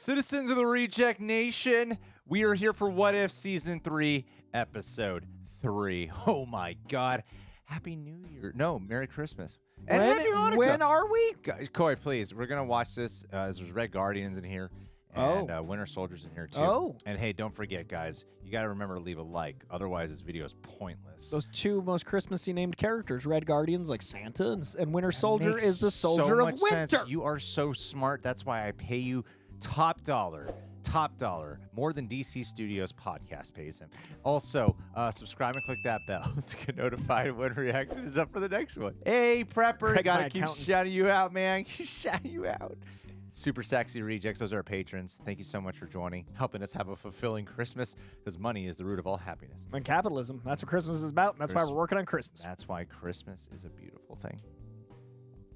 Citizens of the Reject Nation, we are here for What If Season 3, Episode 3. Oh my God. Happy New Year. No, Merry Christmas. And Happy Hanukkah. When are we? Guys, Coy, please, we're going to watch this. There's Red Guardians in here. And Winter Soldiers in here, too. Oh. And hey, don't forget, guys, you got to remember to leave a like. Otherwise, this video is pointless. Those two most Christmassy named characters, Red Guardians, like Santa, and Winter Soldier is the soldier of winter. Sense. You are so smart. That's why I pay you top dollar, more than DC Studios podcast pays him. Also, subscribe and click that bell to get notified when reaction is up for the next one. Hey, Prepper, gotta keep shouting you out, man. Keep shouting you out. Super Sexy Rejects, those are our patrons. Thank you so much for joining, helping us have a fulfilling Christmas, because money is the root of all happiness. And capitalism. That's what Christmas is about, and that's why we're working on Christmas. That's why Christmas is a beautiful thing.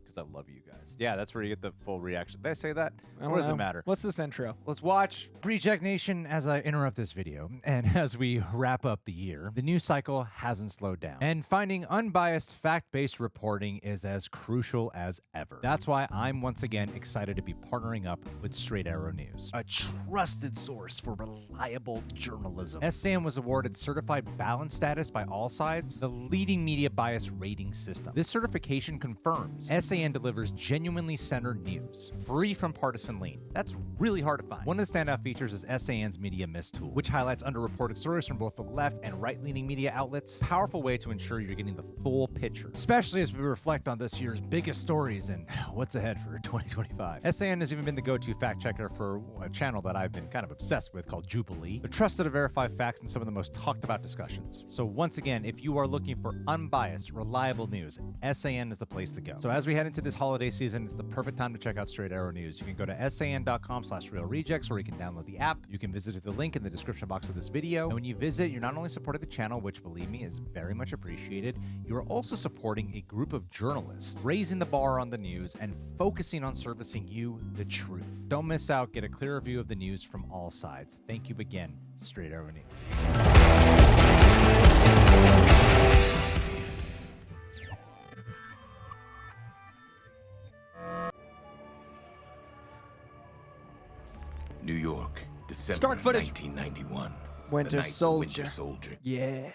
Because I love you guys. Yeah, that's where you get the full reaction. Did I say that? What does it matter? What's this intro? Let's watch Reject Nation as I interrupt this video. And as we wrap up the year, the news cycle hasn't slowed down. And finding unbiased, fact-based reporting is as crucial as ever. That's why I'm once again excited to be partnering up with Straight Arrow News, a trusted source for reliable journalism. SAN was awarded Certified Balance status by All Sides, the leading media bias rating system. This certification confirms SAN delivers genuinely centered news, free from partisan lean. That's really hard to find. One of the standout features is SAN's Media Mist tool, which highlights underreported stories from both the left and right-leaning media outlets. Powerful way to ensure you're getting the full picture, especially as we reflect on this year's biggest stories and what's ahead for 2025. SAN has even been the go-to fact-checker for a channel that I've been kind of obsessed with called Jubilee. They're trusted to verify facts in some of the most talked-about discussions. So once again, if you are looking for unbiased, reliable news, SAN is the place to go. So as we head into this holiday season, it's the perfect time to check out Straight Arrow News. You can go to san.com/realrejects, or you can download the app. You can visit the link in the description box of this video. And when you visit, you're not only supporting the channel, which believe me is very much appreciated, you are also supporting a group of journalists, raising the bar on the news and focusing on servicing you the truth. Don't miss out. Get a clearer view of the news from all sides. Thank you again, Straight Arrow News. New York, December Stark footage. 1991. Winter Soldier. Winter Soldier Yeah.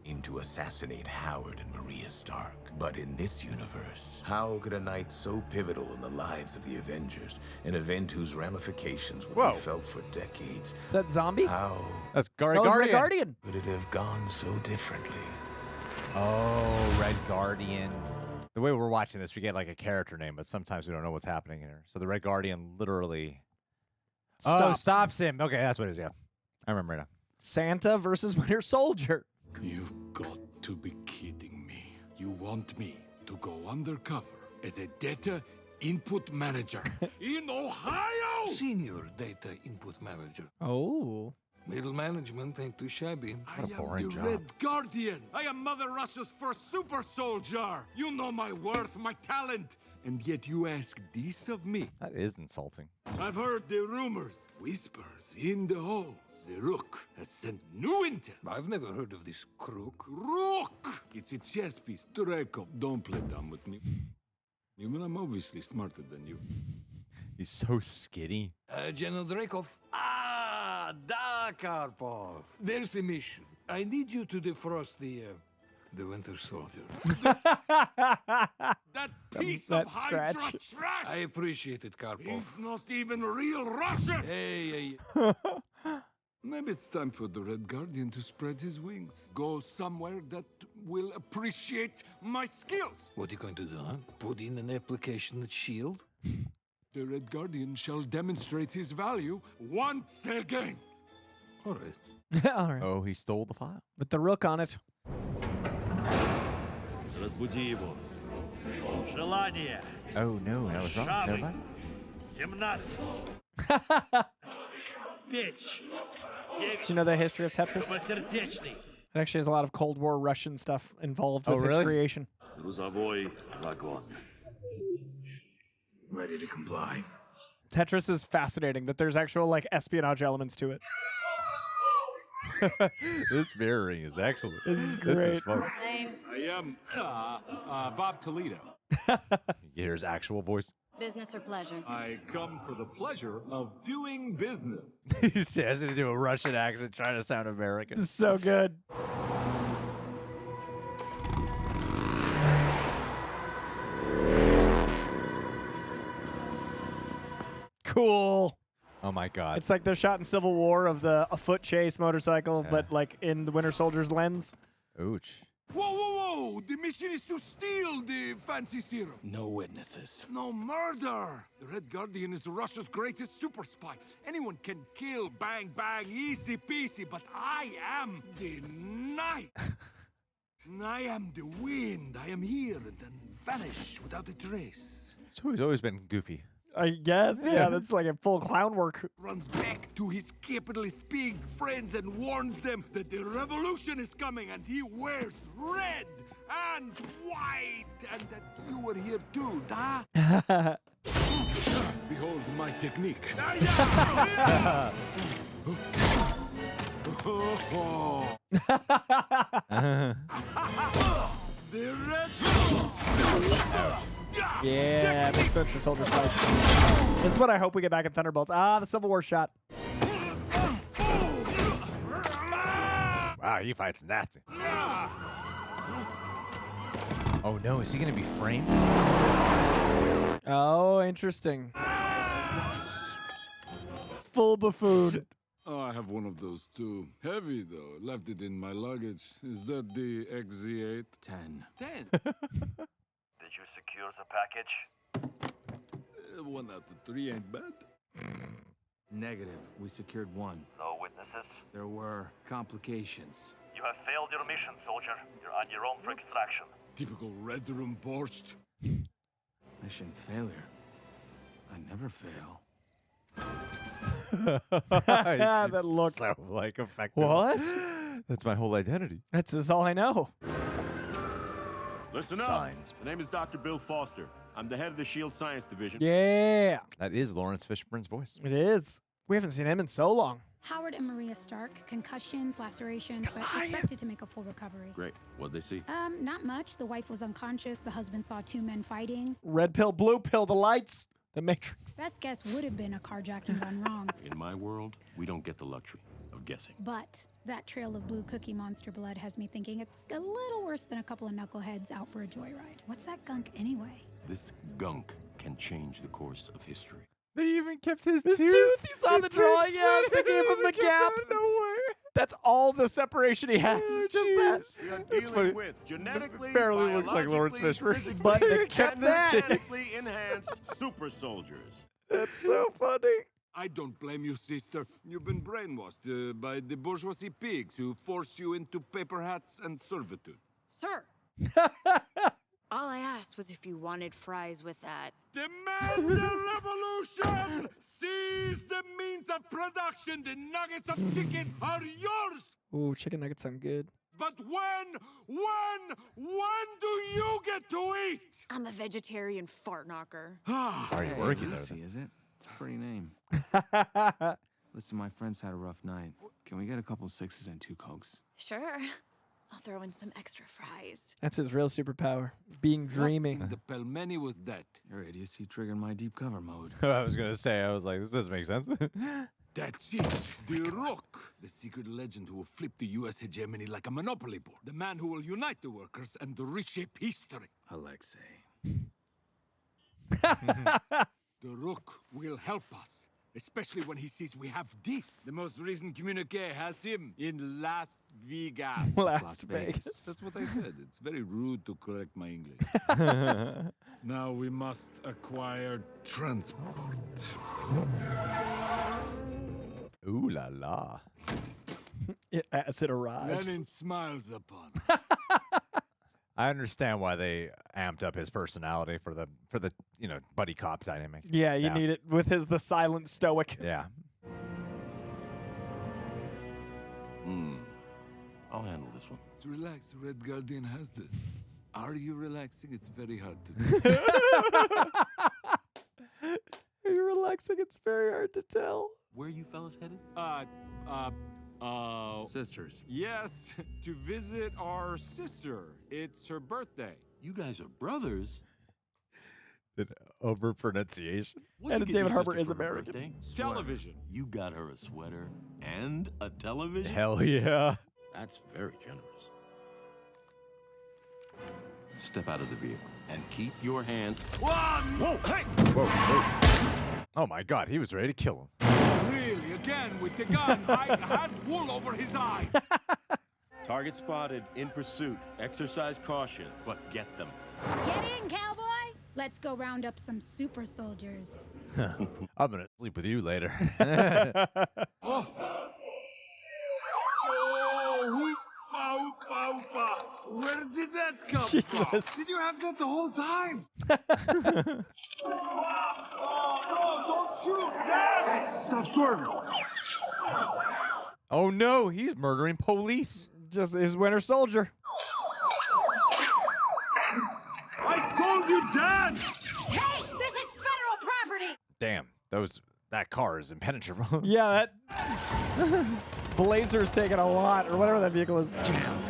came to assassinate Howard and Maria Stark. But in this universe, how could a night so pivotal in the lives of the Avengers, an event whose ramifications would be felt for decades, Is that Zombie? how That's Red Guardian. could it have gone so differently? Oh, Red Guardian. The way we're watching this, we get like a character name, but sometimes we don't know what's happening here. So the Red Guardian literally stops him. Okay, that's what it is, yeah. I remember right now. Santa versus Winter Soldier. You've got to be kidding me. You want me to go undercover as a data input manager in Ohio? Senior data input manager. Oh. Middle management ain't too shabby. What a boring job. Red Guardian. I am Mother Russia's first super soldier. You know my worth, my talent. And yet you ask this of me. That is insulting. I've heard the rumors, whispers in the halls. The Rook has sent new intel. I've never heard of this crook. Rook! It's a chess piece. Dreykov, don't play dumb with me. Even I'm obviously smarter than you. He's so skinny. General Dreykov. Ah, da, Karpov. There's a mission. I need you to defrost the Winter Soldier. That piece that of scratch. Hydra trash! I appreciate it, Karpov. He's not even real Russian! Hey. Maybe it's time for the Red Guardian to spread his wings. Go somewhere that will appreciate my skills. What are you going to do, huh? Put in an application at S.H.I.E.L.D.? The Red Guardian shall demonstrate his value once again. All right. All right. Oh, he stole the file. With the Rook on it. Разбуди его. Желание. Oh, no, that was wrong. Never Шабы. mind. 17. Печь. Do you know the history of Tetris? Сердечный. It actually has a lot of Cold War Russian stuff involved with its really? creation. Грузовой вагон. Ready to comply. Tetris is fascinating that there's actual like espionage elements to it. This mirroring is excellent. This is This is great. fun. I am Bob Toledo. You hear his actual voice. Business or pleasure? I come for the pleasure of doing business. He says it to do a Russian accent trying to sound American. So good. Cool. Oh my God. It's like the shot in Civil War of the a foot chase motorcycle, but like in the Winter Soldier's lens. Ouch. Whoa, whoa, whoa! The mission is to steal the fancy serum. No witnesses. No murder! The Red Guardian is Russia's greatest super spy. Anyone can kill, bang, bang, easy peasy, but I am the night. I am the wind. I am here and then vanish without a trace. So he's always been goofy. I guess, yeah, that's like a full clown work. Runs back to his capitalist pig friends and warns them that the revolution is coming, and he wears red and white, and that you were here too, da? Behold my technique. The red. Yeah, Miss Winter Soldier fights. This is what I hope we get back in Thunderbolts. Ah, the Civil War shot. Wow, he fights nasty. Oh no, is he gonna be framed? Oh, interesting. Full buffoon. Oh, I have one of those too. Heavy though. Left it in my luggage. Is that the XZ8? 10. Did you secure the package? 1 out of 3 ain't bad. Negative. We secured one. No witnesses? There were complications. You have failed your mission, soldier. You're on your own for extraction. Typical Red Room borscht. Mission failure. I never fail. That look. So like effective. What? That's my whole identity. That's all I know. Listen up. Signs. My name is Dr. Bill Foster. I'm the head of the SHIELD Science Division. Yeah, That is Laurence Fishburne's voice. it is. We haven't seen him in so long. Howard and Maria Stark, concussions, lacerations, but expected to make a full recovery. Great. What'd they see? Not much. The wife was unconscious. The husband saw 2 men fighting. Red pill, blue pill, the lights, the Matrix. Best guess would have been a carjacking gone wrong. In my world, we don't get the luxury of guessing. But that trail of blue cookie monster blood has me thinking it's a little worse than a couple of knuckleheads out for a joyride. What's that gunk anyway? This gunk can change the course of history. They even kept his His tooth, you saw the drawing, yeah, they gave him the gap. Nowhere. That's all the separation he has. Oh, Just that. We are That's dealing funny. with genetically, Barely looks like Laurence biologically, Fishburne. physically, But they and kept that. genetically enhanced super soldiers. That's so funny. I don't blame you, sister. You've been brainwashed by the bourgeoisie pigs who force you into paper hats and servitude. Sir. All I asked was if you wanted fries with that. Demand the revolution! Seize the means of production! The nuggets of chicken are yours! Ooh, chicken nuggets sound good. But when do you get to eat? I'm a vegetarian fart knocker. Are you working there? Is it? It's a pretty name. Listen, my friends had a rough night. Can we get a couple 6s and 2 Cokes? Sure. I'll throw in some extra fries. That's his real superpower, being dreaming. The Pelmeni was dead. Your idiocy triggered my deep cover mode. I was gonna say, I was like, this doesn't make sense. That's it. The Rock. The secret legend who will flip the U.S. hegemony like a monopoly board. The man who will unite the workers and reshape history. Alexei. The Rook will help us. Especially when he sees we have this. The most recent communique has him in Las Vegas. Las Vegas. That's what I said. It's very rude to correct my English. Now we must acquire transport. Ooh la la. As it arrives. Lenin smiles upon. I understand why they amped up his personality for the buddy cop dynamic. Yeah, you need it with the silent stoic. Yeah. I'll handle this one. It's relaxed. The Red Guardian has this. Are you relaxing? It's very hard to do. Are you relaxing? It's very hard to tell. Where are you fellas headed? Sisters. Yes, to visit our sister. It's her birthday. You guys are brothers? Over pronunciation. What'd And you get David your Harbour sister is for her American. birthday? Television. You got her a sweater and a television? Hell yeah. That's very generous. Step out of the vehicle and keep your hand. One. Whoa, hey! Whoa, whoa. Oh my God, he was ready to kill him. Really, again with the gun. I had wool over his eyes. Target spotted, in pursuit. Exercise caution, but get them. Get in, cowboy! Let's go round up some super soldiers. I'm gonna sleep with you later. Oh, where did that come from? Jesus. Did you have that the whole time? Don't shoot! Dad! Stop swerving! Oh no, he's murdering police. Just his Winter Soldier. I told you, Dad! Hey, this is federal property! Damn, that car is impenetrable. Yeah, that Blazer's taking a lot, or whatever that vehicle is.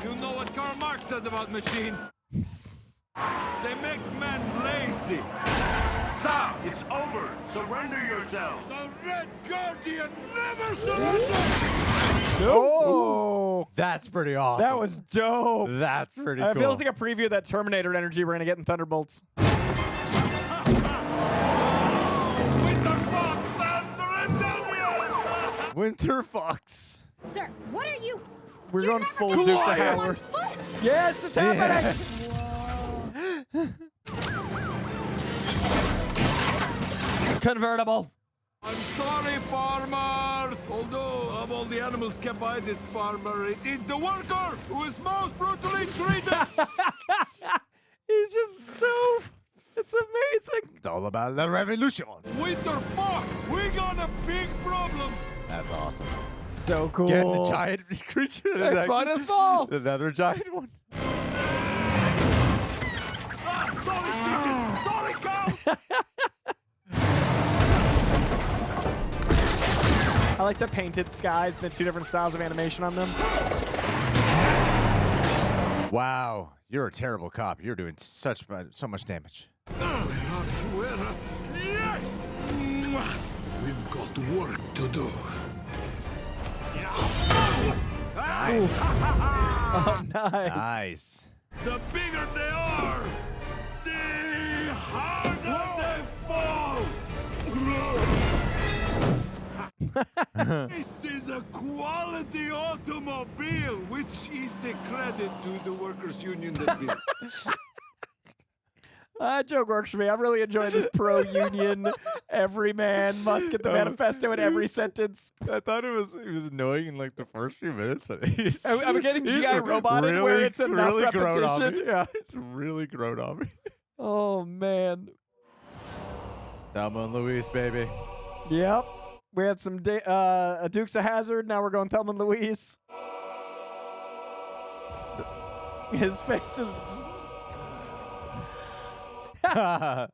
You know what Karl Marx said about machines? They make men lazy. Stop! It's over! Surrender yourself! The Red Guardian never surrenders! Oh, That's pretty awesome. that was dope. That's pretty It cool. feels like a preview of that Terminator energy we're gonna get in Thunderbolts. Winter Fox and the Red Guardian! Winter Fox. Sir, what are you? We're You're going never full gonna Dukes of walk on Hazzard. foot? Yes, it's happening. Convertible. I'm sorry, farmers! Although of all the animals kept by this farmer, it is the worker who is most brutally treated! He's just so... It's amazing. It's all about the revolution. Winter Fox, we got a big problem! That's awesome. So cool. Getting the giant creature. It's fun as fall. Another giant one. Ah, sorry, chicken! Sorry, cow! I like the painted skies, the two different styles of animation on them. Wow, you're a terrible cop. You're doing so much damage. Yes! We've got work to do. Nice. Oh, nice. Nice. The bigger they are, the harder they fall! This is a quality automobile, which is a credit to the workers' union that built. That joke works for me. I'm really enjoying this pro-union, every man must get the manifesto in every sentence. I thought it was annoying in like the first few minutes, but he's, I'm getting he's GI roboted really, where it's enough really grown on repetition. me. Yeah, it's really grown on me. Oh, man. Thelma and Louise, baby. Yep. We had some Dukes of Hazzard. Now we're going Thelma and Louise. His face is just... Found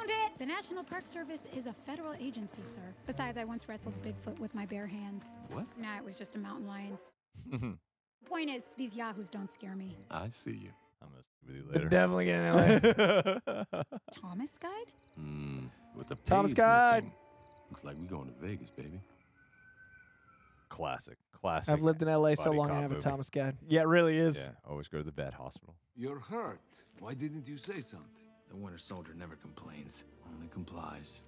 it! The National Park Service is a federal agency, sir. Besides, I once wrestled Bigfoot with my bare hands. What? Nah, it was just a mountain lion. Point is, these yahoos don't scare me. I see you. I'm going to see with you later. Definitely getting LA. Thomas Guide? With the Thomas page Guide. missing. Looks like we going to Vegas, baby. Classic. I've lived in LA so buddy long I cop have a movie. Thomas Guide. Yeah, it really is. Yeah, always go to the vet hospital. You're hurt. Why didn't you say something? The Winter Soldier never complains, only complies.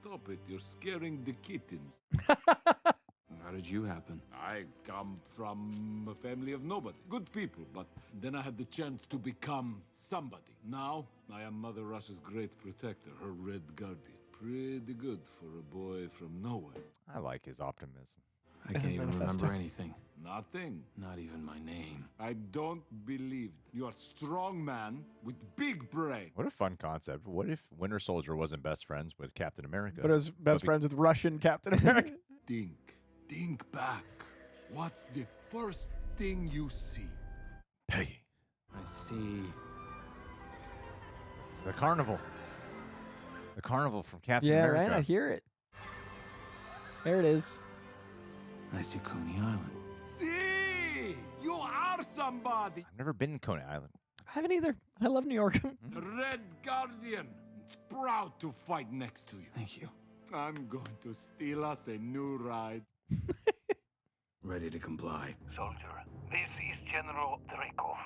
Stop it, you're scaring the kittens. How did you happen? I come from a family of nobody. Good people, but then I had the chance to become somebody. Now, I am Mother Russia's great protector, her Red Guardian. Pretty good for a boy from nowhere. I like his optimism. I can't even manifesto. remember anything. Nothing. Not even my name. I don't believe it. You're a strong man with big brain. What a fun concept. What if Winter Soldier wasn't best friends with Captain America? But it was best friends with Russian Captain America. Think back. What's the first thing you see? Peggy. I see. The carnival. The carnival from Captain Yeah, America. right? I hear it. There it is. I see Coney Island. See! You are somebody! I've never been to Coney Island. I haven't either. I love New York. The Red Guardian is proud to fight next to you. Thank you. I'm going to steal us a new ride. Ready to comply. Soldier, this is General Dreykov.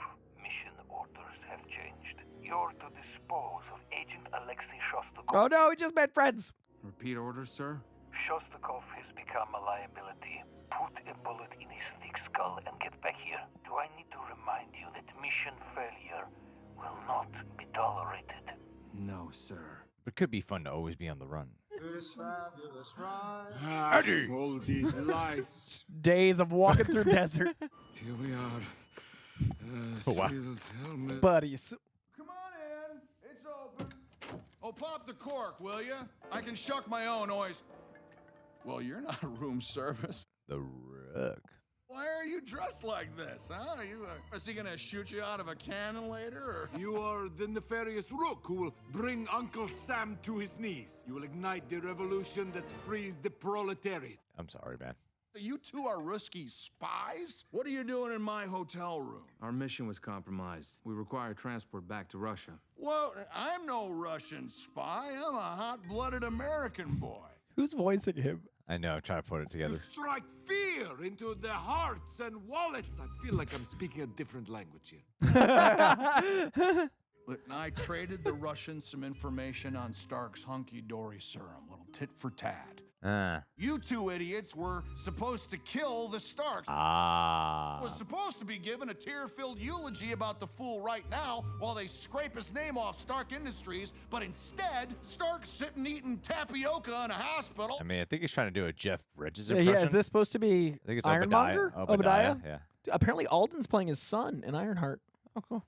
Mission orders have changed. You're to dispose of Agent Alexei Shostakov. Oh no, we just made friends. Repeat orders, sir? Shostakov has become a liability. Put a bullet in his thick skull and get back here. Do I need to remind you that mission failure will not be tolerated? No, sir. It could be fun to always be on the run. Eddie! All these lights. Days of walking through desert. Here we are. Wow. Shield, helmet. Buddies. Come on in. It's open. Oh, pop the cork, will you? I can shuck my own oyster. Well, you're not room service. The Rook. Why are you dressed like this, huh? Is he gonna shoot you out of a cannon later, or? You are the nefarious Rook who will bring Uncle Sam to his knees. You will ignite the revolution that frees the proletariat. I'm sorry, man. You two are Ruski spies? What are you doing in my hotel room? Our mission was compromised. We require transport back to Russia. Well, I'm no Russian spy. I'm a hot-blooded American boy. Who's voicing him? I know, I'm trying to put it together. Strike fear into their hearts and wallets. I feel like I'm speaking a different language here. Look, I traded the Russians some information on Stark's hunky-dory serum. Little tit for tat. You two idiots were supposed to kill the Starks. Was supposed to be given a tear-filled eulogy about the fool right now while they scrape his name off Stark Industries, but instead, Stark's sitting eating tapioca in a hospital. I mean, I think he's trying to do a Jeff Bridges Yeah, impression. is this supposed to be I think it's Ironmonger? Obadiah? Yeah. Apparently Alden's playing his son in Ironheart. Oh, cool.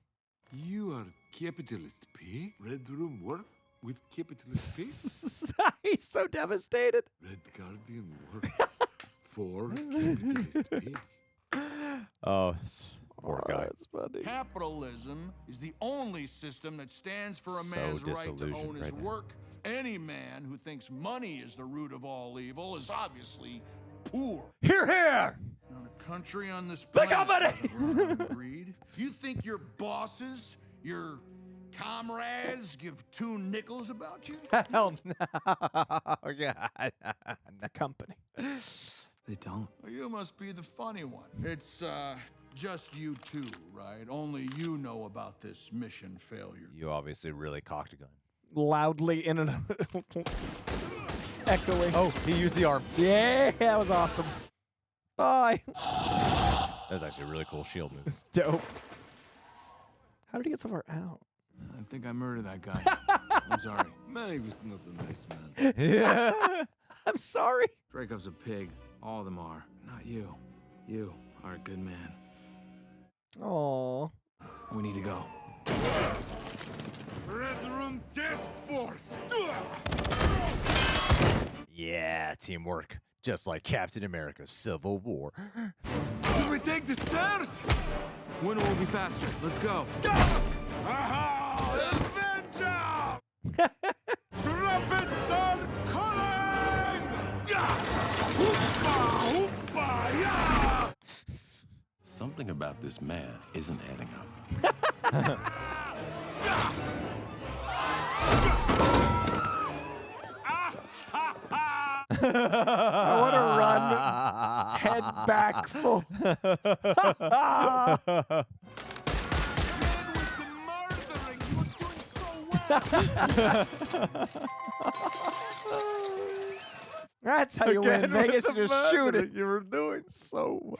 You are capitalist pig? Red Room work with capitalist pig? He's so devastated. Red Guardian work for capitalist pig? Oh, poor guy. That's funny. Capitalism is the only system that stands for a So man's right to disillusioned own his right now. work. Any man who thinks money is the root of all evil is obviously poor. Hear, hear! Not a country on this The planet company! that run on greed. You think your bosses, your comrades give two nickels about you? Hell no. God. The company. They don't. Well, you must be the funny one. It's just you two, right? Only you know about this mission failure. You obviously really cocked a gun. Loudly in an echoing. Oh, he used the arm. Yeah, that was awesome. Bye. That was actually a really cool shield move. It's dope. How did he get so far out? I think I murdered that guy. I'm sorry. Man, he was not a nice man. Yeah. I'm sorry. Dreykov's a pig. All of them are. Not you. You are a good man. Aww. We need to go. Red Room Task Force! Yeah, teamwork. Just like Captain America's Civil War. Should we take the stairs? Winter will be faster. Let's go. Go! Aha! Adventure! Trumpets are calling! Hoopah! Hoopah! Yeah! Something about this math isn't adding up. I want to run head back full. That's how you win in Vegas. You just shoot it. You were doing so well.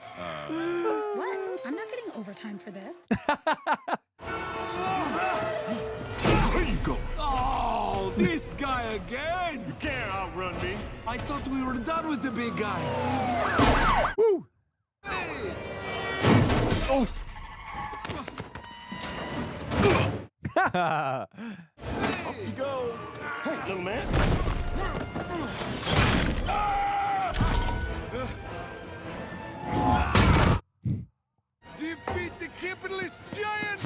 What? I'm not getting overtime for this. Where you go? Oh, this guy again! You can't outrun me. I thought we were done with the big guy. Woo! Hey! Oof. Off you go. Hey, little man. Defeat the capitalist giant!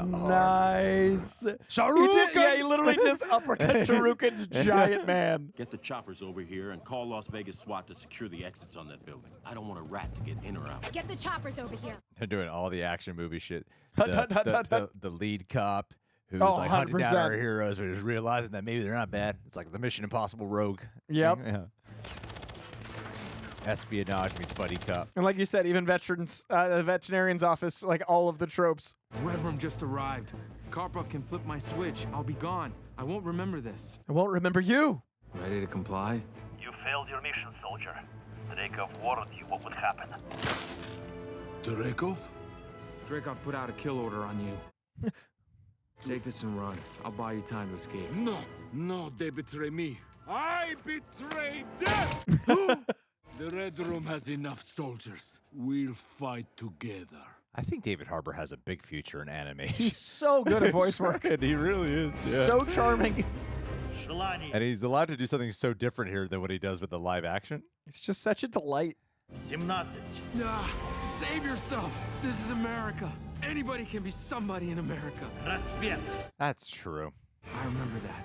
Nice. Yeah, he literally just uppercut Sharukan's giant man. Get the choppers over here and call Las Vegas SWAT to secure the exits on that building. I don't want a rat to get in or out. Get the choppers over here. They're doing all the action movie shit. The lead cop who's like hunting down 100%. our heroes, but is realizing that maybe they're not bad. It's like the Mission Impossible rogue. Yep. Yeah. Espionage meets buddy cop. And like you said, even veterans, the veterinarian's office, like all of the tropes. Reverend just arrived. Karpov can flip my switch. I'll be gone. I won't remember this. I won't remember you. Ready to comply? You failed your mission, soldier. Drakov warned you what would happen. Drakov? Drakov put out a kill order on you. Take this and run. I'll buy you time to escape. No, they betray me. I betray them! The Red Room has enough soldiers. We'll fight together. I think David Harbour has a big future in animation. He's so good at voice work. He really is. Yeah. So charming. And he's allowed to do something so different here than what he does with the live action. It's just such a delight. 17. Nah, save yourself. This is America. Anybody can be somebody in America. That's true. I remember that.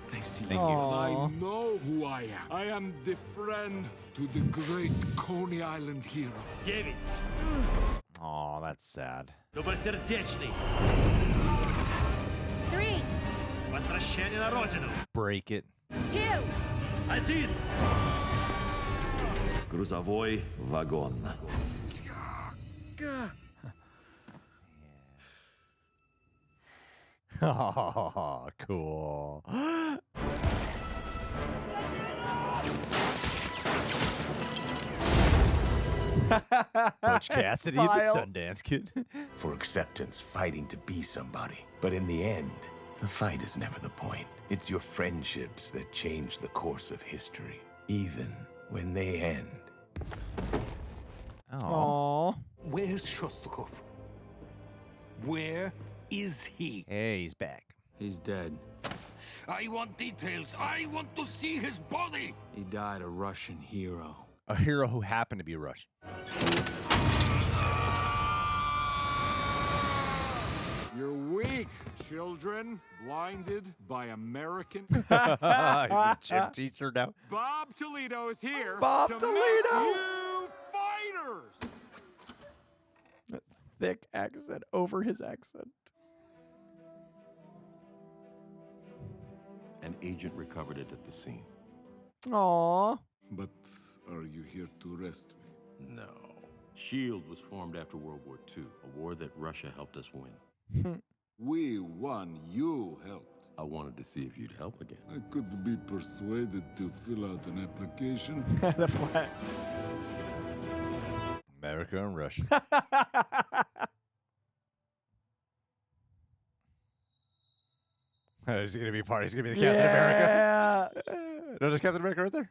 Thanks to you. Thank you. I know who I am. I am the friend to the great Coney Island hero. Aw, that's sad. 3. Break it. 2. Грузовой вагон. Oh, cool. Butch Cassidy and the Sundance Kid. For acceptance, fighting to be somebody. But in the end, the fight is never the point. It's your friendships that change the course of history, even when they end. Aww. Where's Shostakov? Where is he? Hey, he's back. He's dead. I want details. I want to see his body. He died a Russian hero. A hero who happened to be Russian. You're weak, children. Blinded by American. He's a gym teacher now. Bob Toledo is here. Bob to Toledo! make you fighters. That thick accent over his accent. An agent recovered it at the scene. Aww. But are you here to arrest me? No. SHIELD was formed after World War II, a war that Russia helped us win. We won, you helped. I wanted to see if you'd help again. I could be persuaded to fill out an application. The flag. America and Russia. Is he going to be a part? He's going to be the Captain America? No, there's Captain America right there.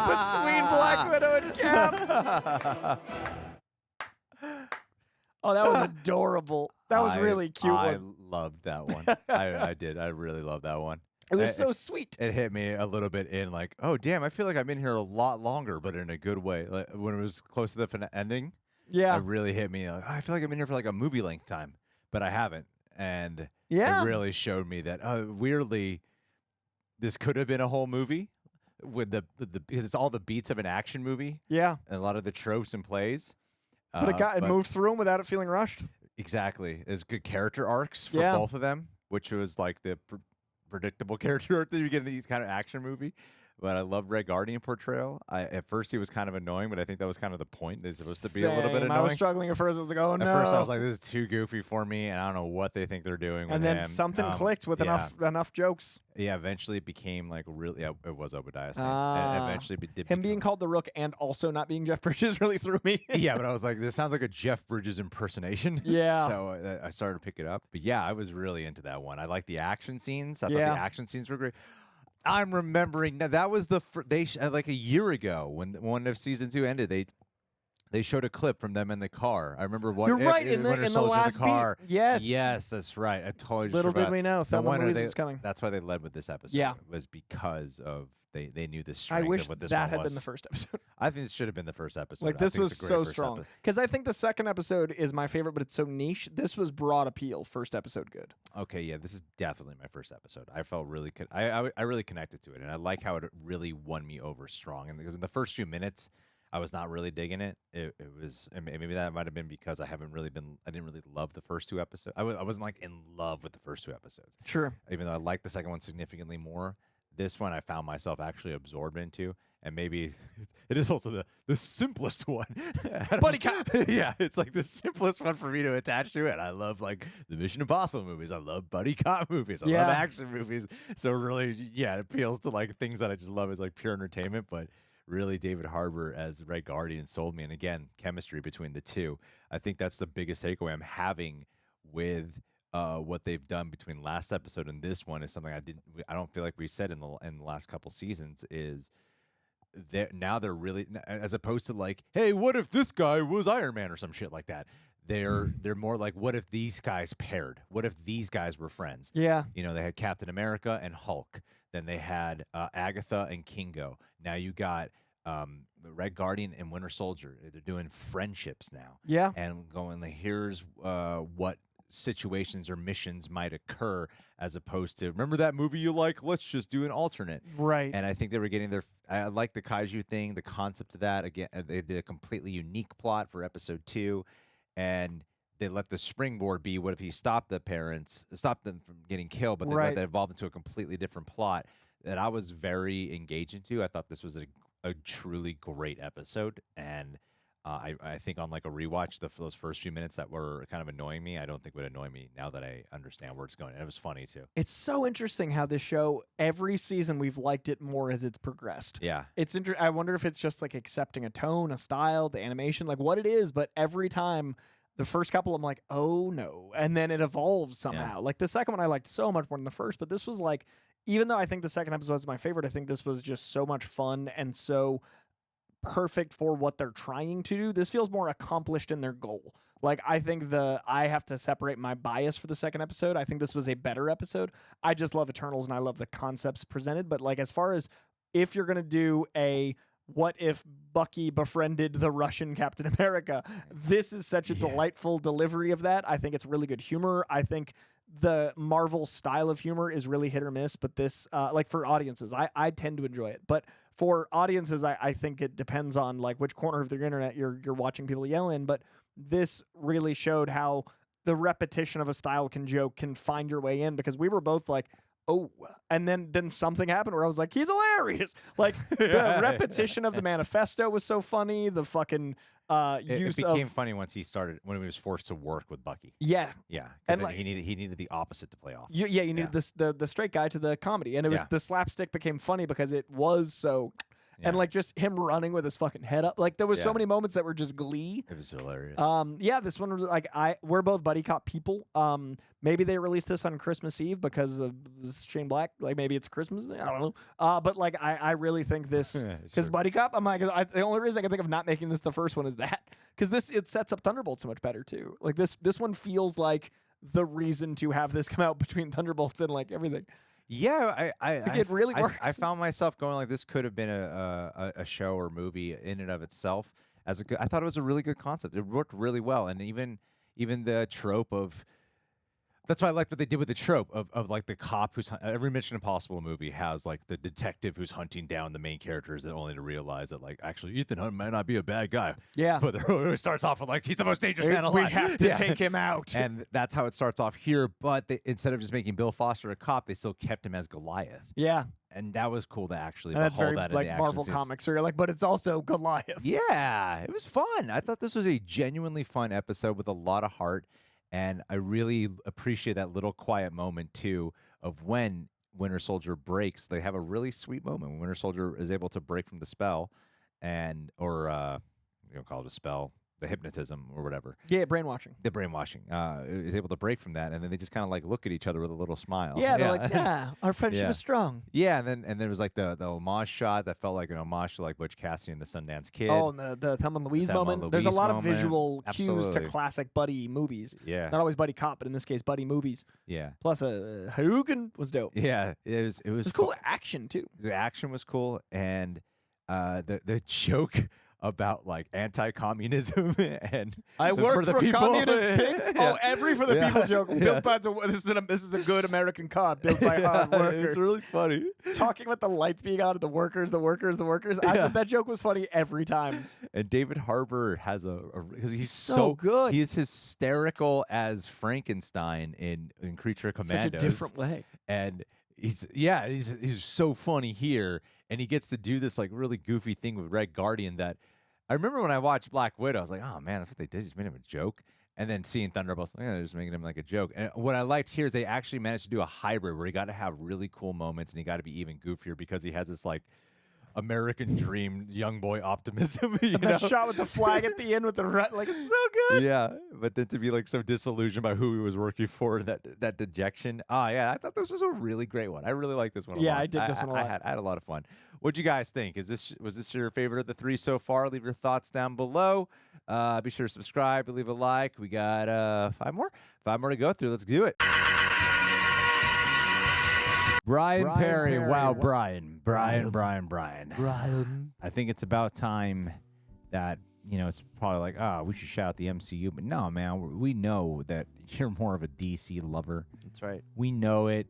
Between Black Widow and Cap. Oh, that was adorable. That was really cute. I loved that one. I did. I really loved that one. It was so sweet. It hit me a little bit in like, oh, damn, I feel like I'm in here a lot longer, but in a good way. Like when it was close to the ending, yeah, it really hit me. Like, I feel like I'm in here for like a movie length time, but I haven't. And yeah, it really showed me that weirdly, this could have been a whole movie with the because it's all the beats of an action movie. Yeah, and a lot of the tropes and plays. But it moved through them without it feeling rushed. Exactly. There's good character arcs for Yeah. both of them, which was like the predictable character arc that you get in these kind of action movie. But I love Red Guardian portrayal. At first he was kind of annoying, but I think that was kind of the point. They're supposed to be a little bit annoying. I was struggling at first. I was like, oh no. At first I was like, this is too goofy for me, and I don't know what they think they're doing with and then him. something clicked with enough jokes. Yeah, eventually it became like really. Yeah, it was Obadiah Stane. And eventually it did him being called the Rook and also not being Jeff Bridges really threw me. Yeah, but I was like, this sounds like a Jeff Bridges impersonation. Yeah. So I started to pick it up. But yeah, I was really into that one. I like the action scenes. I thought the action scenes were great. I'm remembering now that was like a year ago when one of season 2 ended. They showed a clip from them in the car. I remember what. You're right, in the last car. beat. Yes. Yes, that's right. I totally Little forgot. did we know, Thelma and Louise was coming. That's why they led with this episode. Yeah. Was because of they knew the strength I wish of what this that one had was. been the first episode. I think this should have been the first episode. Like, I this think was it's a great so first strong. episode. Because I think the second episode is my favorite, but it's so niche. This was broad appeal. First episode, good. Okay, yeah, this is definitely my first episode. I felt really, I really connected to it, and I like how it really won me over strong. And because in the first few minutes, I was not really digging it. It was, and maybe that might have been because I didn't really love the first two episodes. I wasn't like in love with the first two episodes. Sure. Even though I liked the second one significantly more, this one I found myself actually absorbed into, and maybe it is also the simplest one. Buddy cop. Yeah, it's like the simplest one for me to attach to it. I love like the Mission Impossible movies. I love buddy cop movies. I love action movies. So really, yeah, it appeals to like things that I just love as like pure entertainment. But really, David Harbour as Red Guardian sold me. And again, chemistry between the two. I think that's the biggest takeaway I'm having with what they've done between last episode and this one is something I don't feel like we said in the last couple seasons is now they're really, as opposed to like, hey, what if this guy was Iron Man or some shit like that? They're more like, what if these guys paired? What if these guys were friends? Yeah. You know, they had Captain America and Hulk. Then they had Agatha and Kingo. Now you got the Red Guardian and Winter Soldier. They're doing friendships now. Yeah. And going like, here's what situations or missions might occur, as opposed to, remember that movie you like? Let's just do an alternate. Right. And I think they were getting their, I like the kaiju thing, the concept of that. Again, they did a completely unique plot for episode 2, and they let the springboard be, what if he stopped them from getting killed, but they let that evolve into a completely different plot that I was very engaged into. I thought this was a truly great episode, and I think on like a rewatch, those first few minutes that were kind of annoying me, I don't think would annoy me now that I understand where it's going. And it was funny too. It's so interesting how this show, every season we've liked it more as it's progressed. Yeah. It's I wonder if it's just like accepting a tone, a style, the animation, like what it is, but every time the first couple I'm like, oh no. And then it evolves somehow. Yeah. Like the second one I liked so much more than the first, but this was like, even though I think the second episode is my favorite, I think this was just so much fun and so perfect for what they're trying to do. This feels more accomplished in their goal. Like, I think I have to separate my bias for the second episode. I think this was a better episode. I just love Eternals and I love the concepts presented. But like, as far as if you're going to do a what if Bucky befriended the Russian Captain America, this is such a delightful delivery of that. I think it's really good humor. I think the Marvel style of humor is really hit or miss, but this, like for audiences, I tend to enjoy it. But for audiences, I think it depends on like which corner of the internet you're watching people yell in. But this really showed how the repetition of a style can find your way in, because we were both like, oh, and then something happened where I was like, he's hilarious. Like the repetition of the manifesto was so funny. The fucking use it became funny once he was forced to work with Bucky. Yeah, yeah, and like, he needed the opposite to play off. You needed the straight guy to the comedy, and it was the slapstick became funny because it was so. Yeah. And like just him running with his fucking head up, like there was so many moments that were just glee. It was hilarious. Yeah, this one was like we're both buddy cop people. Maybe they released this on Christmas Eve because of Shane Black. Like maybe it's Christmas. I don't know. But like I really think this because buddy cop. I'm like the only reason I can think of not making this the first one is that because it sets up Thunderbolts so much better too. Like this one feels like the reason to have this come out between Thunderbolts and like everything. Yeah, it really works. I found myself going like this could have been a show or movie in and of itself. I thought it was a really good concept. It worked really well, and even the trope of. That's why I liked what they did with the trope of like the cop who's every Mission Impossible movie has like the detective who's hunting down the main characters, that only to realize that like actually Ethan Hunt might not be a bad guy. Yeah, but it starts off with like he's the most dangerous man alive. We have to take him out, and that's how it starts off here. But instead of just making Bill Foster a cop, they still kept him as Goliath. Yeah. And that was cool to actually behold that. That's very like Marvel comics, where you're like, but it's also Goliath. Yeah, it was fun. I thought this was a genuinely fun episode with a lot of heart. And I really appreciate that little quiet moment, too, of when Winter Soldier breaks. They have a really sweet moment when Winter Soldier is able to break from the spell, or you don't call it a spell. the hypnotism or whatever. Yeah, brainwashing. The brainwashing. Is able to break from that, and then they just kind of like look at each other with a little smile. Yeah, they're like, nah, our friendship is strong. Yeah, and there was like the homage shot that felt like an homage to like Butch Cassidy and the Sundance Kid. Oh, and the Thelma and Louise moment. There's a lot of visual cues to classic buddy movies. Yeah. Not always buddy cop, but in this case, buddy movies. Yeah. Plus, Hadouken was dope. Yeah, it was cool action too. The action was cool, and the joke about like anti-communism and I work for the a people. communist pig. Oh, every for the people joke. Yeah. Built by this is a good American car built by hard workers. It's really funny. Talking about the lights being out of the workers. That joke was funny every time. And David Harbour has because he's so good. He's hysterical as Frankenstein in Creature Commandos. Such a different way. And he's so funny here. And he gets to do this like really goofy thing with Red Guardian that I remember when I watched Black Widow, I was like, oh man, that's what they did. Just made him a joke. And then seeing Thunderbolts, they're just making him like a joke. And what I liked here is they actually managed to do a hybrid where he got to have really cool moments and he got to be even goofier because he has this like American dream young boy optimism. You know? That shot with the flag at the end with the red, like it's so good. Yeah, but then to be like so disillusioned by who he was working for, that dejection. Yeah, I thought this was a really great one. I really like this one. Yeah, I did this one a lot. I had a lot of fun. What'd you guys think? Was this your favorite of the three so far? Leave your thoughts down below. Be sure to subscribe, leave a like. We got 5 more to go through. Let's do it. Brian Perry. Wow, Brian. I think it's about time that, it's probably like, we should shout out the MCU. But no, man, we know that you're more of a DC lover. That's right. We know it.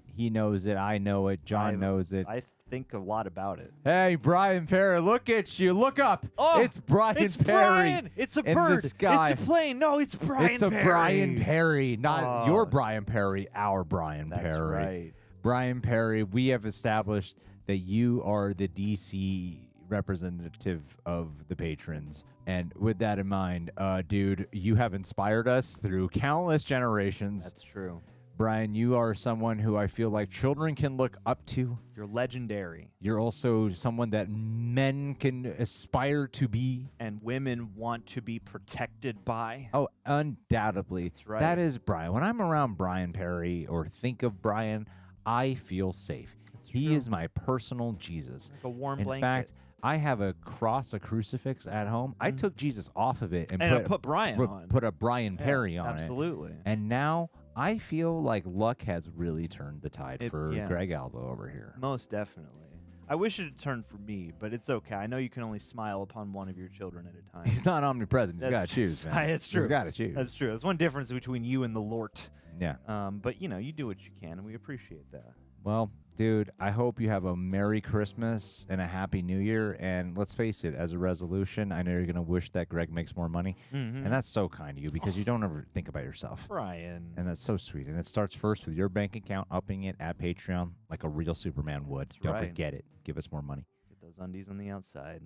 He knows it. I know it. John knows it. I think a lot about it. Hey, Brian Perry, look at you. Look up. Oh, it's Brian Perry. Brian. It's a bird. The sky. It's a plane. No, it's Brian It's Perry. a Brian Perry. Not your Brian Perry, our Brian Perry. That's right. Brian Perry, we have established that you are the DC representative of the patrons. And with that in mind, dude, you have inspired us through countless generations. That's true. Brian, you are someone who I feel like children can look up to. You're legendary. You're also someone that men can aspire to be. And women want to be protected by. Oh, undoubtedly. That's right. That is Brian. When I'm around Brian Perry or think of Brian, I feel safe. He is my personal Jesus. Like a warm In blanket. fact, I have a crucifix at home. I took Jesus off of it and put Brian on. Put a Brian Perry on absolutely. it. And now I feel like luck has really turned the tide for Greg Alba over here. Most definitely. I wish it had turned for me, but it's okay. I know you can only smile upon one of your children at a time. He's not omnipresent. He's got to choose, man. It's true. He's got to choose. That's true. There's one difference between you and the Lord. Yeah. But, you do what you can, and we appreciate that. Well, dude, I hope you have a Merry Christmas and a Happy New Year. And let's face it, as a resolution, I know you're going to wish that Greg makes more money. And that's so kind of you because you don't ever think about yourself. Brian. And that's so sweet. And it starts first with your bank account, upping it at Patreon like a real Superman would. Don't forget it. Give us more money. Get those undies on the outside.